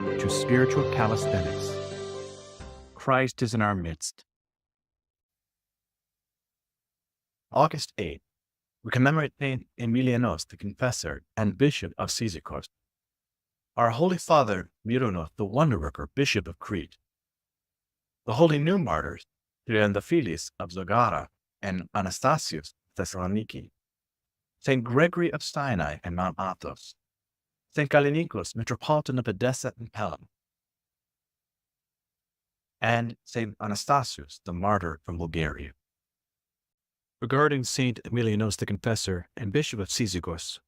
to spiritual calisthenics. Christ is in our midst. August 8th, we commemorate Saint Emilian, the Confessor and Bishop of Cyzikos. Our Holy Father, Myronus, the Wonderworker, Bishop of Crete. The Holy New Martyrs, Triantaphillus of Zagoras and Anastasius of Thessalonica. Saint Gregory of Sinai and Mount Athos. Saint Calisthenics, Metropolitan of Edessa and Pelham. And Saint Anastasius, the Martyr from Bulgaria. Regarding Saint Emilian, the Confessor and Bishop of Cyzikos,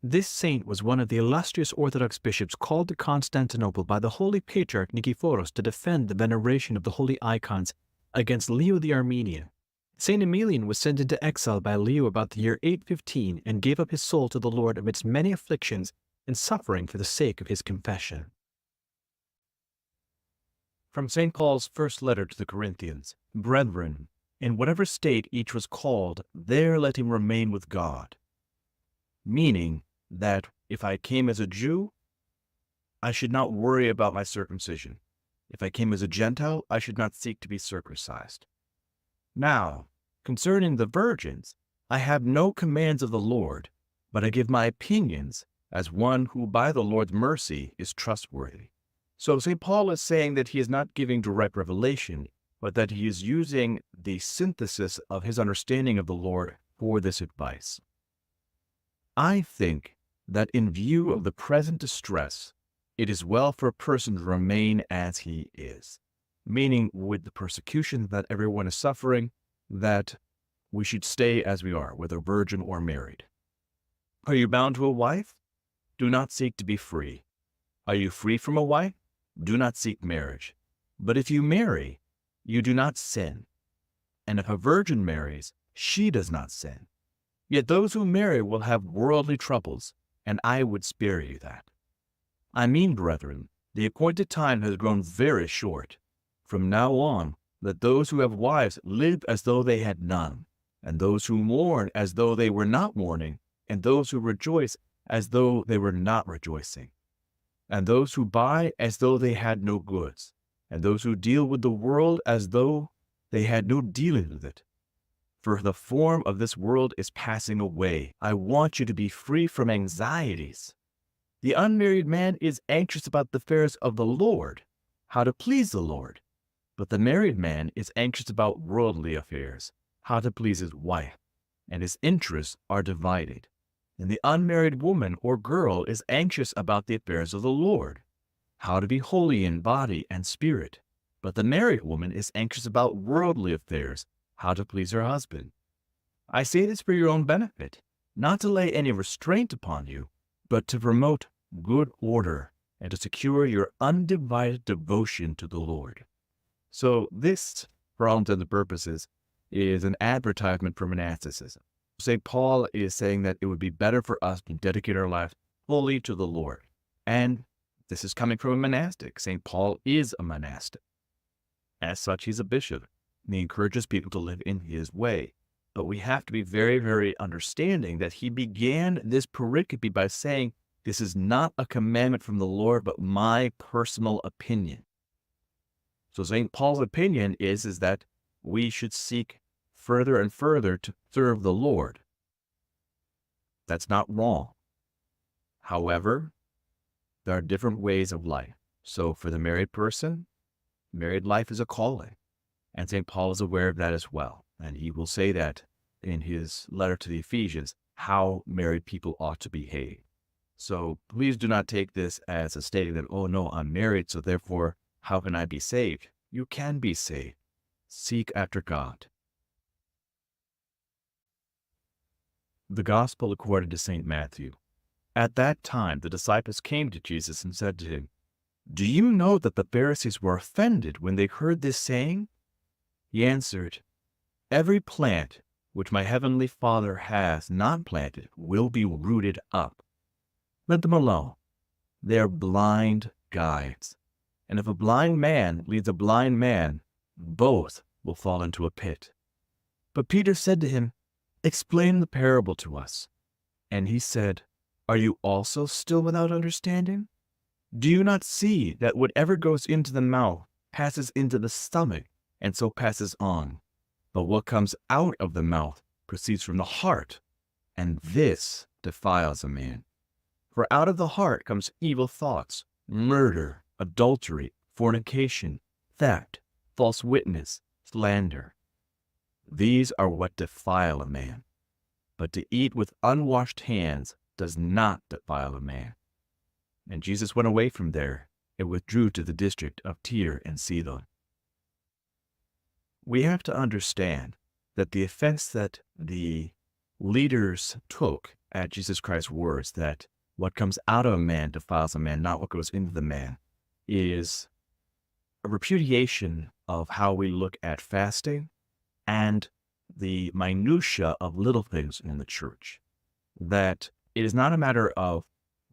this saint was one of the illustrious Orthodox bishops called to Constantinople by the Holy Patriarch Nicephorus to defend the veneration of the holy icons against Leo the Armenian. Saint Emilian was sent into exile by Leo about the year 815 and gave up his soul to the Lord amidst many afflictions and suffering for the sake of his confession. From St. Paul's first letter to the Corinthians, Brethren, in whatever state each was called, there let him remain with God. Meaning that if I came as a Jew, I should not worry about my circumcision. If I came as a Gentile, I should not seek to be circumcised. Now, concerning the virgins, I have no commands of the Lord, but I give my opinions as one who by the Lord's mercy is trustworthy. So St. Paul is saying that he is not giving direct revelation, but that he is using the synthesis of his understanding of the Lord for this advice. I think that in view of the present distress, it is well for a person to remain as he is, meaning with the persecution that everyone is suffering, that we should stay as we are, whether virgin or married. Are you bound to a wife? Do not seek to be free. Are you free from a wife? Do not seek marriage. But if you marry, you do not sin. And if a virgin marries, she does not sin. Yet those who marry will have worldly troubles, and I would spare you that. I mean, brethren, the appointed time has grown very short. From now on, let those who have wives live as though they had none, and those who mourn as though they were not mourning, and those who rejoice as though they were not rejoicing, and those who buy as though they had no goods, and those who deal with the world as though they had no dealing with it. For the form of this world is passing away. I want you to be free from anxieties. The unmarried man is anxious about the affairs of the Lord, how to please the Lord. But the married man is anxious about worldly affairs, how to please his wife, and his interests are divided. And the unmarried woman or girl is anxious about the affairs of the Lord, how to be holy in body and spirit. But the married woman is anxious about worldly affairs, how to please her husband. I say this for your own benefit, not to lay any restraint upon you, but to promote good order and to secure your undivided devotion to the Lord. So this, for all intents and purposes, is an advertisement for monasticism. St. Paul is saying that it would be better for us to dedicate our lives fully to the Lord. And this is coming from a monastic. St. Paul is a monastic. As such, he's a bishop. And he encourages people to live in his way. But we have to be very, very understanding that he began this pericope by saying, this is not a commandment from the Lord, but my personal opinion. So St. Paul's opinion is that we should seek further and further to serve the Lord. That's not wrong. However, there are different ways of life. So for the married person, married life is a calling. And St. Paul is aware of that as well. And he will say that in his letter to the Ephesians, how married people ought to behave. So please do not take this as a statement that, oh no, I'm married, so therefore, how can I be saved? You can be saved. Seek after God. The Gospel according to St. Matthew. At that time, the disciples came to Jesus and said to him, Do you know that the Pharisees were offended when they heard this saying? He answered, Every plant which my heavenly Father has not planted will be rooted up. Let them alone. They are blind guides. And if a blind man leads a blind man, both will fall into a pit. But Peter said to him, Explain the parable to us. And he said, Are you also still without understanding? Do you not see that whatever goes into the mouth passes into the stomach, and so passes on? But what comes out of the mouth proceeds from the heart, and this defiles a man. For out of the heart comes evil thoughts, murder, adultery, fornication, theft, false witness, slander. These are what defile a man. But to eat with unwashed hands does not defile a man. And Jesus went away from there and withdrew to the district of Tyre and Sidon. We have to understand that the offense that the leaders took at Jesus Christ's words, that what comes out of a man defiles a man, not what goes into the man, is a repudiation of how we look at fasting and the minutia of little things in the church. That it is not a matter of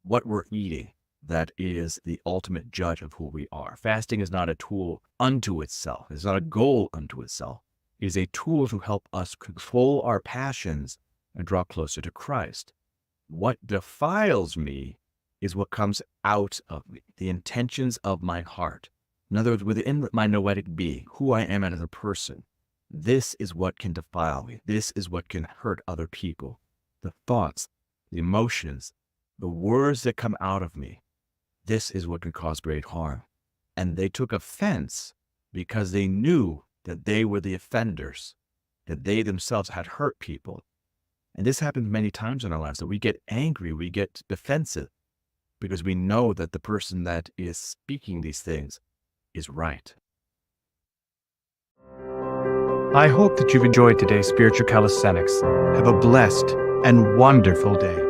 what we're eating that is the ultimate judge of who we are. Fasting is not a tool unto itself. It's not a goal unto itself. It is a tool to help us control our passions and draw closer to Christ. What defiles me is what comes out of me, the intentions of my heart. In other words, within my noetic being, who I am as a person. This is what can defile me. This is what can hurt other people. The thoughts, the emotions, the words that come out of me. This is what can cause great harm. And they took offense because they knew that they were the offenders, that they themselves had hurt people. And this happens many times in our lives, that we get angry, we get defensive, because we know that the person that is speaking these things is right. I hope that you've enjoyed today's Spiritual Calisthenics. Have a blessed and wonderful day.